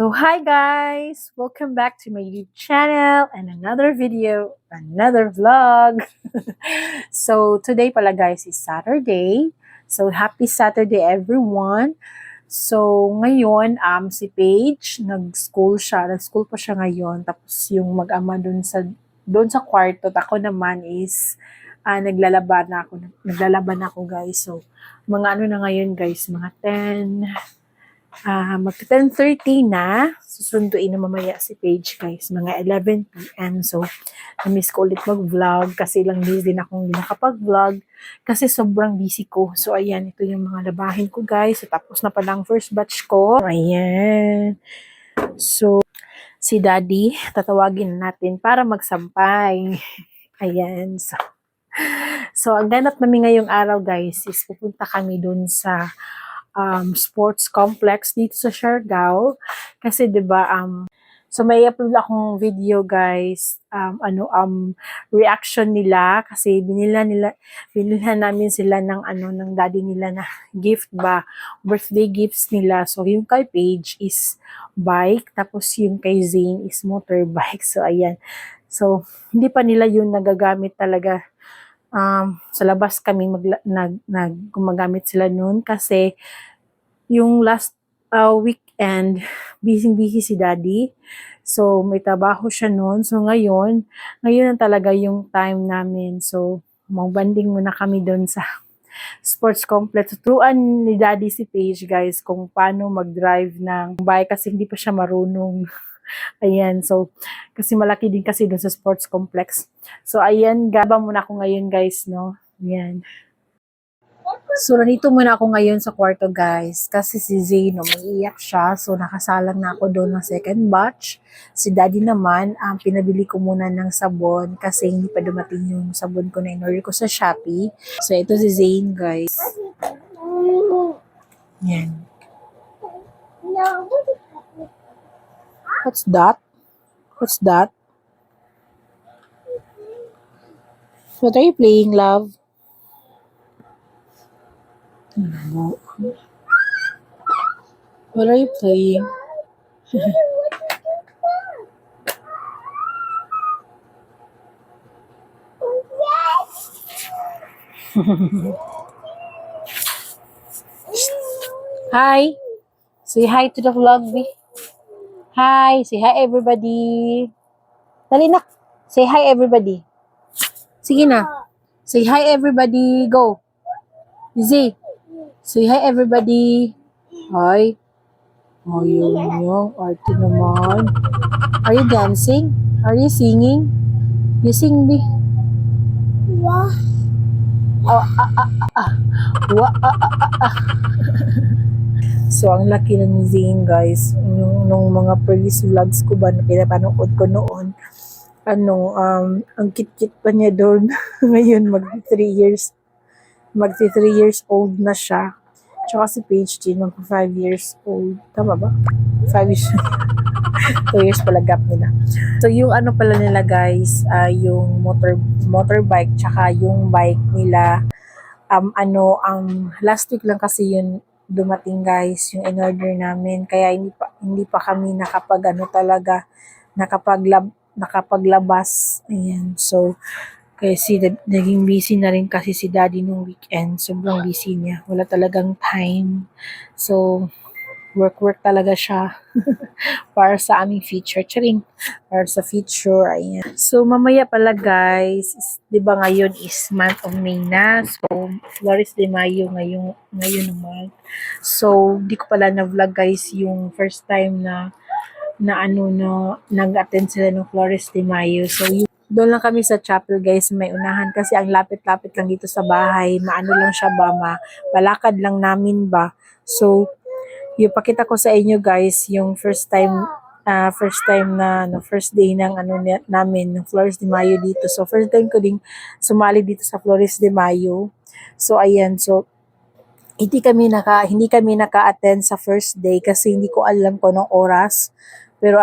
So hi guys! Welcome back to my YouTube channel and another video, another vlog. So today pala guys is Saturday. So happy Saturday everyone. So ngayon si Paige nag-school siya. Nag-school pa siya ngayon. Tapos yung mag-ama doon sa kwarto. At ako naman is naglalaban ako guys. So mga ano na ngayon guys, mga 10:30 na. Susunduin na mamaya si Paige guys, mga 11 p.m. So, na-miss ko ulit mag-vlog kasi lang days din akong hindi nakapag-vlog kasi sobrang busy ko. So, ayan, ito yung mga labahin ko guys. So, tapos na pala ang first batch ko. Ayan. So, si Daddy, tatawagin natin para magsampay. Ayan. So, ang ganap namin ngayong araw guys is pupunta kami dun sa sports complex dito sa Siargao kasi 'di ba so may upload akong video guys reaction nila kasi binilhan namin sila ng daddy nila na gift ba, birthday gifts nila. So yung kay Paige is bike, tapos yung kay Zane is motorbike. So ayan, so hindi pa nila yun nagagamit talaga. Sa labas kami gumagamit sila noon kasi yung last weekend busy si Daddy. So may trabaho siya noon. So ngayon na talaga yung time namin. So mag-banding muna kami doon sa sports complex. Turuan ni Daddy si Paige guys kung paano mag-drive ng bike kasi hindi pa siya marunong. Ayan, so, kasi malaki din kasi dun sa sports complex. So, ayan, gaba muna ako ngayon, guys, no? Ayan. So, nandito muna ako ngayon sa kwarto, guys, kasi si Zay, no, maiiyak siya. So, nakasalang na ako doon ng second batch. Si Daddy naman, pinabili ko muna ng sabon kasi hindi pa dumating yung sabon ko na in-order ko sa Shopee. So, ito si Zane, guys. Ayan. What's that? What's that? What are you playing, love? What are you playing? Hi. Say hi to the vlog, B. Hi. Say hi, everybody. Dali na. Say hi, everybody. Sige na. Say hi, everybody. Go. Easy. Say hi, everybody. Hi. Oh, yung arte naman. Are you dancing? Are you singing? You sing, B. Wah. Oh, So, ang laki na ni Zane, guys. Nung mga previous vlogs ko ba na pinapanood ko noon, ang kit-kit pa niya doon. Ngayon, magti 3 years old na siya. Tsaka si Paige din, mag 5 years old. Tama ba? 5 years. 2 years pala gap nila. So, yung ano pala nila, guys, yung motorbike, tsaka yung bike nila, last week lang kasi yun dumating guys, yung in-order namin, kaya hindi pa kami nakapaglabas. Ayan, so kasi naging busy na rin kasi si Daddy nung weekend, sobrang busy niya, wala talagang time. So work talaga siya para sa aming future. Charing, para sa future. Ayan. So, mamaya pala guys, di ba ngayon is month of May na. So, Flores de Mayo ngayon naman. So, di ko pala na-vlog guys yung first time na nag-attend sila ng Flores de Mayo. So, doon lang kami sa chapel guys, may unahan kasi ang lapit-lapit lang dito sa bahay. Maano lang siya ba, palakad lang namin ba. So, yung pakita ko sa inyo guys, yung first day ng namin ng Flores de Mayo dito. So first time ko ding sumali dito sa Flores de Mayo. So ayan, so hindi kami naka-attend sa first day kasi hindi ko alam kung anong oras. Pero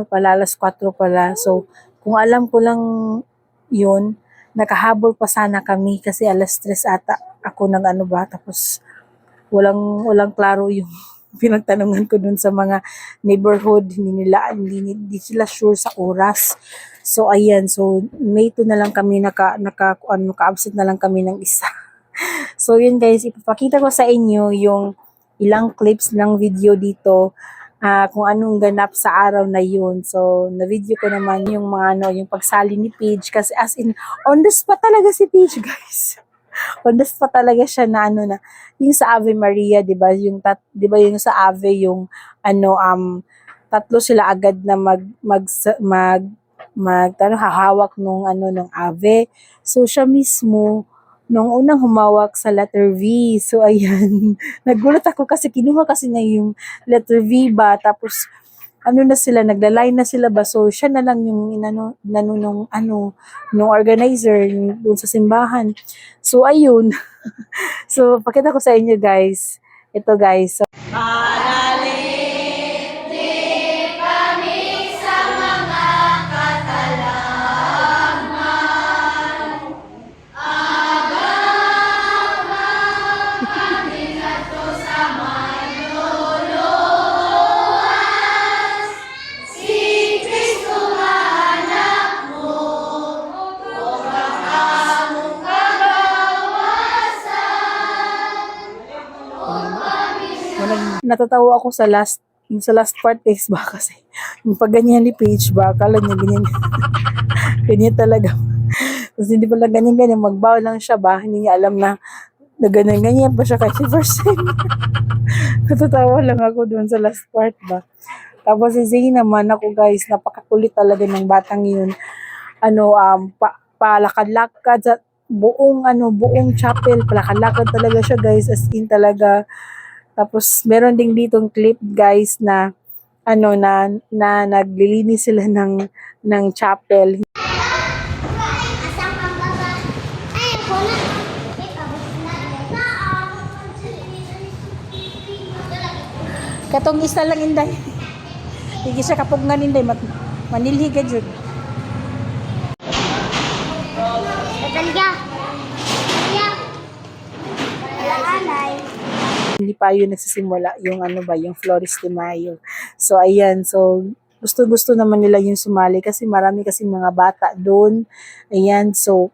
pala, alas 4 pala. So kung alam ko lang yun, nakahabol pa sana kami kasi alas 3 ata ako tapos walang klaro yung pinagtanungan ko dun sa mga neighborhood, hindi sila sure sa oras. So, ayan. So, May 2 na lang kami naka-absent na lang kami ng isa. So, yun guys, ipapakita ko sa inyo yung ilang clips ng video dito, kung anong ganap sa araw na yun. So, na-video ko naman yung yung pagsali ni Paige, kasi as in, on the spot talaga si Paige, guys. On the spot talaga siya na yung sa Ave Maria, 'di ba? 'Di ba yung sa Ave yung tatlo sila agad na hahawak nung Ave. So siya mismo nung unang humawak sa letter V. So ayan, nagulat ako kasi kinuha kasi niya yung letter V ba, tapos na sila, nagla-line na sila ba, so siya na lang yung nung organizer doon sa simbahan. So ayun, so pakita ko sa inyo guys, ito guys, so, natatawa ako sa last part is ba, kasi yung pag ganyan ni Paige ba, akala niya ganyan, ganyan talaga. Tapos hindi pala ganyan, magbaw lang siya ba, hindi niya alam na ganyan pa siya kasi first time. Natatawa lang ako doon sa last part ba. Tapos si Zay naman, ako guys, napakakulit talaga ng batang yun. Palakad-lakad sa buong chapel, palakad-lakad talaga siya guys, as in talaga. Tapos meron ding ditong clip guys na naglilinis sila ng chapel. Katong isa lang inday. Hindi siya kapugngan inday, manilhi ka jud. Hindi pa yun nagsisimula yung yung Flores de Mayo. So ayan, so gusto naman nila yung sumali kasi marami kasi mga bata doon. Ayan, so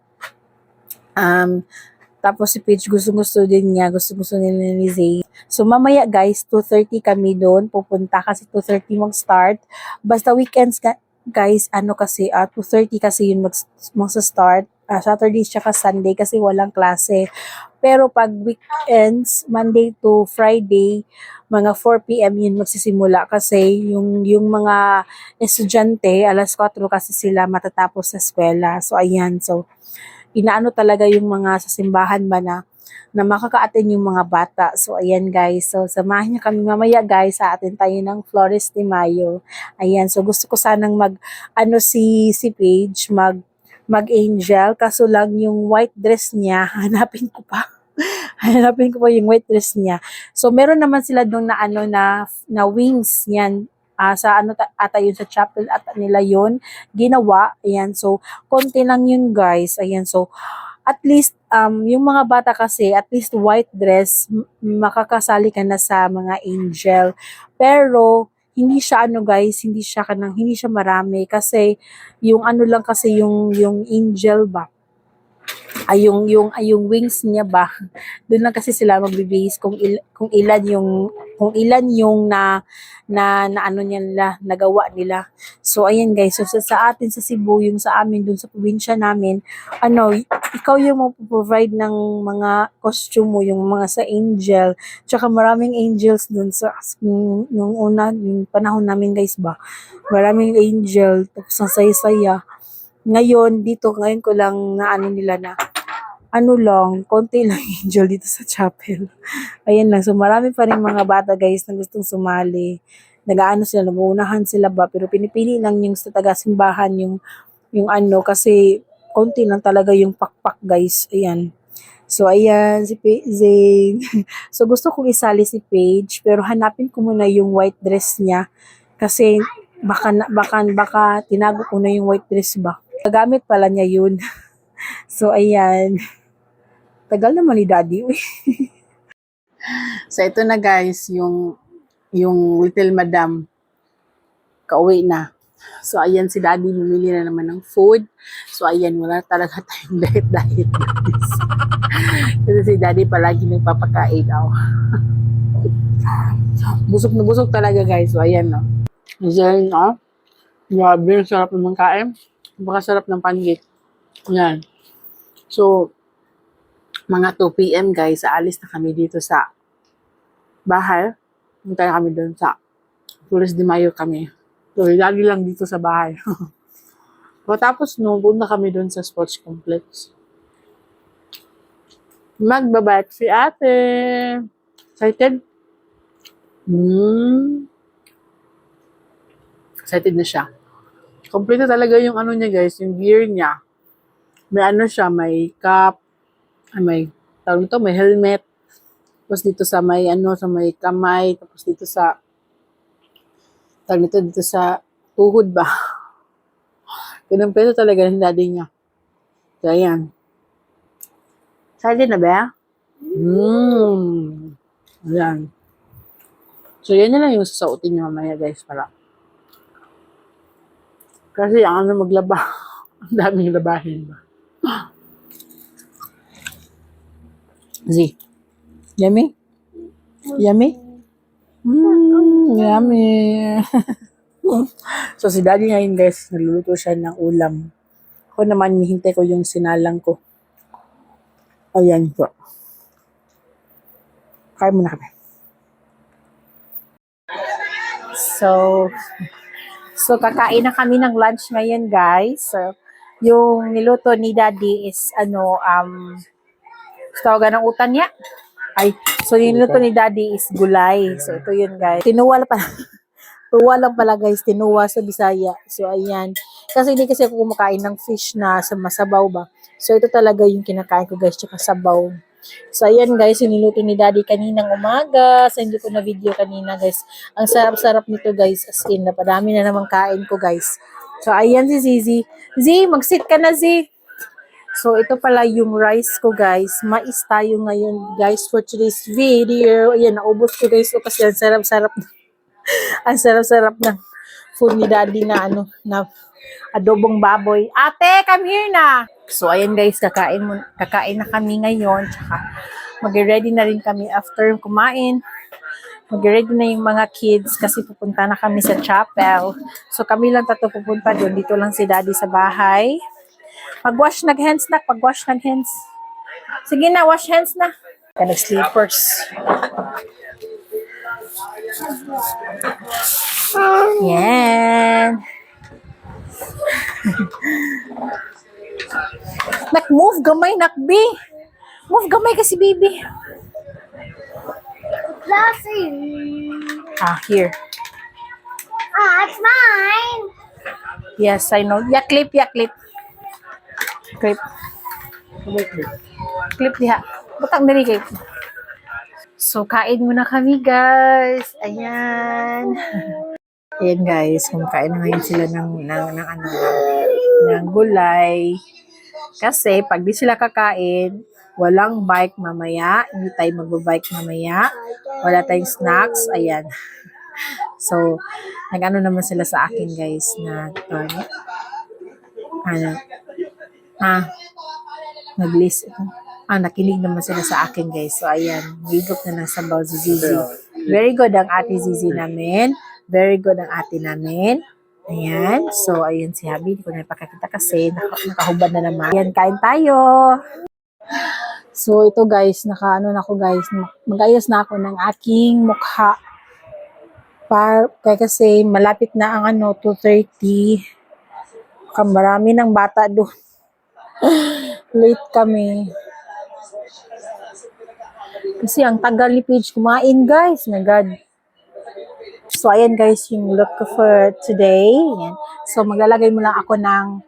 tapos si Paige gusto din niya, gusto nila ni Zay. So mamaya guys, 2:30 kami doon pupunta kasi 2:30 mag-start. Basta weekends guys, kasi 2:30 kasi yun mag-start. Saturday tsaka Sunday kasi walang klase. Pero pag weekends, Monday to Friday, mga 4 p.m. yun magsisimula kasi yung mga estudyante, alas 4 kasi sila matatapos sa eskwela. So ayan, so inaano talaga yung mga sa simbahan ba na makaka-attend yung mga bata. So ayan guys, so samahan niyo kami mamaya guys, sa atin tayo ng Flores de Mayo. Ayan, so gusto ko sanang si Paige mag-angel, kaso lang yung white dress niya, hanapin ko pa yung white dress niya. So meron naman sila doon na wings niyan, sa ata yun sa chapel ata nila yun ginawa. Ayan, so konti lang yun guys. Ayan, so at least yung mga bata kasi at least white dress, makakasali ka na sa mga angel. Pero hindi siya guys, hindi siya marami kasi yung lang kasi yung angel ba, yung wings niya ba, doon lang kasi sila magbe-base kung ilan yung nagawa nila. So ayan guys, so sa atin sa Cebu, yung sa amin doon sa probinsya namin, ikaw yung mag-provide ng mga costume mo, yung mga sa angel, tsaka maraming angels doon nung una, yung panahon namin guys ba, maraming angel, tapos ang saya-saya. Ngayon ko lang nila na konti lang angel dito sa chapel. Ayan lang. So, marami pa rin mga bata guys na gustong sumali. Sila, naguunahan sila ba, pero pinipili lang yung sa taga-simbahan yung kasi konti lang talaga yung pakpak guys. Ayan. So, ayan, Zane. So, gusto kong isali si Paige, pero hanapin ko muna yung white dress niya. Kasi, baka tinago ko na yung white dress ba. Gamit pala niya yun. So, ayan. Tagal naman ni Daddy. So, ito na guys, yung yung Little Madam, kauwi na. So, ayan si Daddy, bumili na naman ng food. So, ayan, wala talaga tayong diet-diet. Kasi si Daddy palagi nagpapakain daw. Busog na busog talaga, guys. So, ayan, no. Ayan, no. Grabe, sarap naman kain. Napakasarap ng pancake. Ayan. So, mga 2 p.m. guys, aalis na kami dito sa bahay. Punta na kami doon sa Pulis de Mayo kami. So, lagi lang dito sa bahay. So, tapos no, punta kami doon sa sports complex. Magbabike si ate. Excited? Excited na siya. Kompleto talaga yung ano niya guys, yung gear niya. May ano siya, may cap, may tawag ito, may helmet. Tapos dito sa may ano, sa may kamay, tapos dito sa tawag ito, dito sa tuhod ba? Kompleto talaga ng daddy niya. So, ayan. Excited na ba? Ayan. So, yan na lang yung sasautin niyo mamaya guys para. Kasi ang ano maglaba, ang daming labahin ba. Z. Yummy? Yummy? Yummy. So, si Daddy ngayon guys, nagluluto siya ng ulam. Ako naman, hihintay ko yung sinalang ko. Ayan po. Kain muna kami. So, kakain na kami ng lunch ngayon, guys. So, yung niluto ni Daddy is, tawagan ng utan niya. So, yung niluto ni Daddy is gulay. So, ito yun, guys. Tinuwa pala. Tuwa lang pala, guys. Tinuwa sa Bisaya. So, ayan. Kasi hindi kasi ako kumakain ng fish na sa masabaw ba. So, ito talaga yung kinakain ko, guys. Tsaka sabaw. So, ayan guys, niluto ni Daddy kaninang umaga. So, hindi ko na video kanina guys. Ang sarap-sarap nito guys. As in, napadami na namang kain ko guys. So, ayan si Zizi. Z, mag-sit ka na Z. So, ito pala yung rice ko guys. Mais tayo ngayon guys for today's video. Ayan, naubos ko guys. So, kasi ang sarap-sarap. Ang sarap-sarap ng food ni Daddy na na adobong baboy. Ate, come here na! So, ayan guys, kakain na kami ngayon. Tsaka, mag-ready na rin kami after kumain. Mag-ready na yung mga kids kasi pupunta na kami sa chapel. So, kami lang tato pupunta doon. Dito lang si Daddy sa bahay. Pag-wash nag-hands na. Pag-wash nag-hands. Sige na, wash hands na. Nag-sleepers. Yan. Nak-move gamay, nakbi. Move gamay kasi, baby. Here. It's mine. Yes, I know. Yeah, clip. Clip. Clip diha. Butang dali kay. So, kain muna kami, guys. Ayan. Ayan, guys. Kumakain na ngayon sila ng gulay. Kasi, pag di sila kakain, walang bike mamaya. Hindi tayo magbabike mamaya. Wala tayong snacks. Ayan. So, nag-ano naman sila sa akin, guys, na nag-list. Nakinig naman sila sa akin, guys. So, ayan. Higop na ng sabaw si Zizi. Very good ang ate Zizi namin. Very good ang ate namin. Ayan. So, ayun si Habi. Hindi ko na ipakakita kasi nakahubad na naman. Ayan, kain tayo. So, ito guys, na ako guys. Mag-ayos na ako ng aking mukha. Kasi malapit na ang 2:30. Marami ng bata doon. Late kami. Kasi ang tagal ni Paige kumain, guys. My God. So, ayan guys, yung look ko for today. Ayan. So, maglalagay mo lang ako ng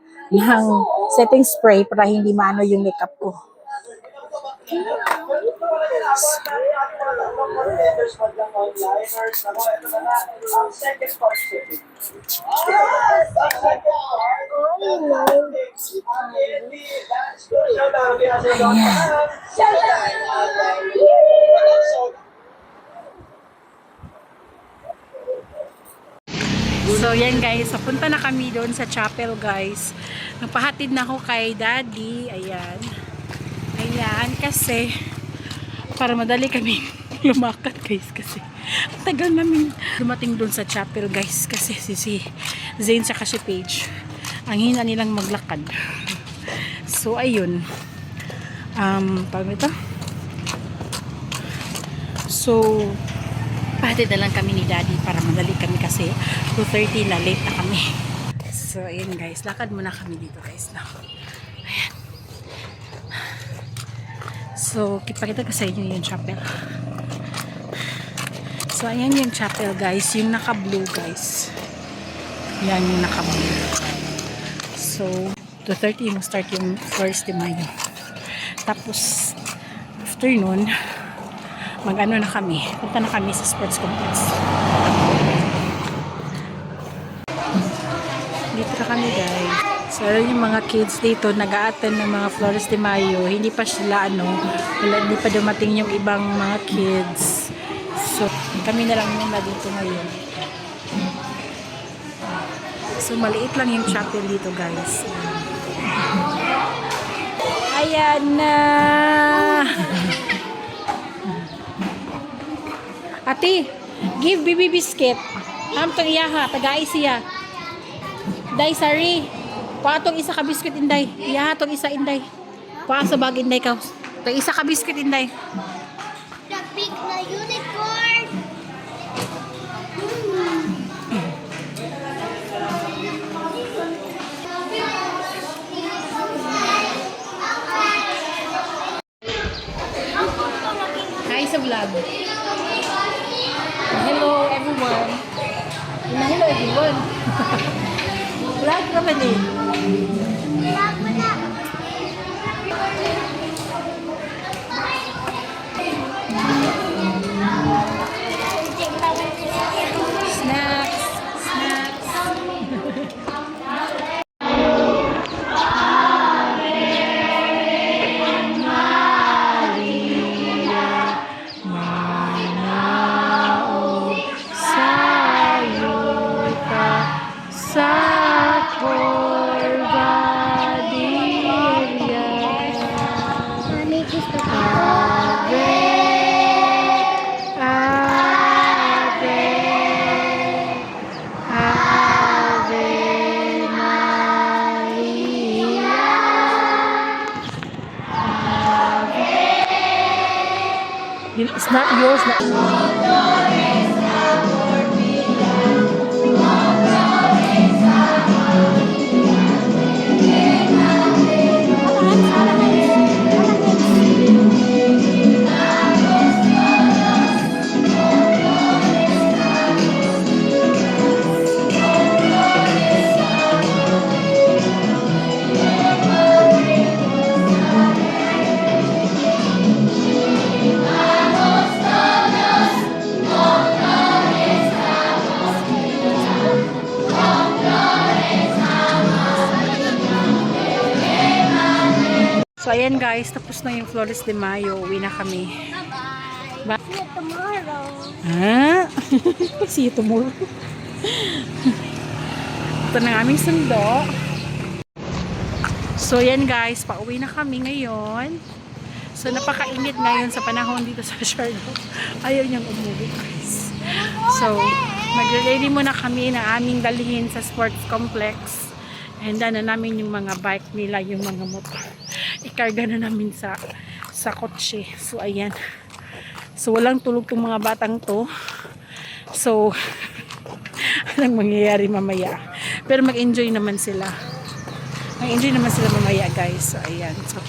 setting spray para hindi maano yung makeup ko. So, yan guys. Papunta na kami doon sa chapel, guys. Nagpahatid na ako kay Daddy. Ayan. Ayan. Kasi, para madali kami lumakad, guys. Kasi, ang tagal namin dumating doon sa chapel, guys. Kasi si Zane tsaka si Paige, ang hina nilang maglakad. So, ayun. Paano ito? So, pahatid na lang kami ni Daddy para madali kami kasi 2:30 na, late na kami. So, ayun guys. Lakad muna kami dito, guys. No? Ayan. So, kipakita ko sa inyo yung chapel. So, ayan yung chapel, guys. Yung naka-blue, guys. Yan yung naka-blue. So, 2:30 mo start yung Flores de Mayo. Tapos, after nun, mag-ano na kami. Punta na kami sa sports complex. Dito na kami, guys. So, yung mga kids dito, nag-a-attend ng mga Flores de Mayo. Hindi pa sila, hindi pa dumating yung ibang mga kids. So, kami na lang muna dito ngayon. So, maliit lang yung chapel dito, guys. Ayan na! Ate, give baby biscuit. Tong iyaha, tagay siya. Day, sorry. Paatong isa ka biscuit, inday. Iyaha tong isa, inday. Paasa bag, inday ka. Tong isa ka biscuit, inday. The big na unicorn. Hi sa vlog. Hello everyone. Hello everyone. Vlog naman eh. Snacks. Snacks. It's not yours. So, ayan guys, tapos na yung Flores de Mayo. Uwi na kami. Bye-bye. See you tomorrow. Ha? See you tomorrow. Ito na aming sundo. So, ayan guys, pauwi na kami ngayon. So, napakainit ngayon sa panahon dito sa Siargao. Ayaw niyang umuwi guys. So, mag-ready muna kami na aming dalhin sa sports complex. Handa na namin yung mga bike nila, yung mga motor. Ikarga na namin sa kotse. So, ayan. So, walang tulog tong mga batang to. So, anong mangyayari mamaya. Pero mag-enjoy naman sila. Mag-enjoy naman sila mamaya, guys. So, ayan. So,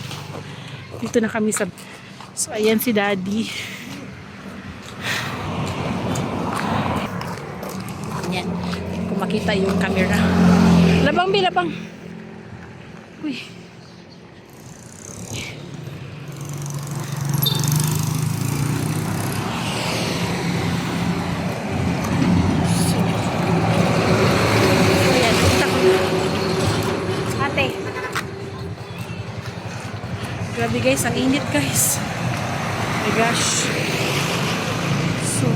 dito na kami sa... So, ayan si Daddy. Ayan. Kung makita yung camera. Labang, bilabang. Uy. Grabe guys, ang init guys. Oh my gosh. So,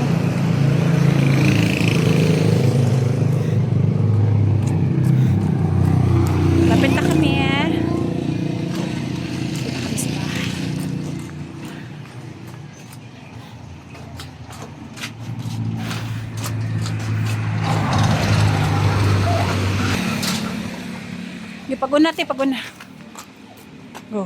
Yung paguna, te, paguna. Go.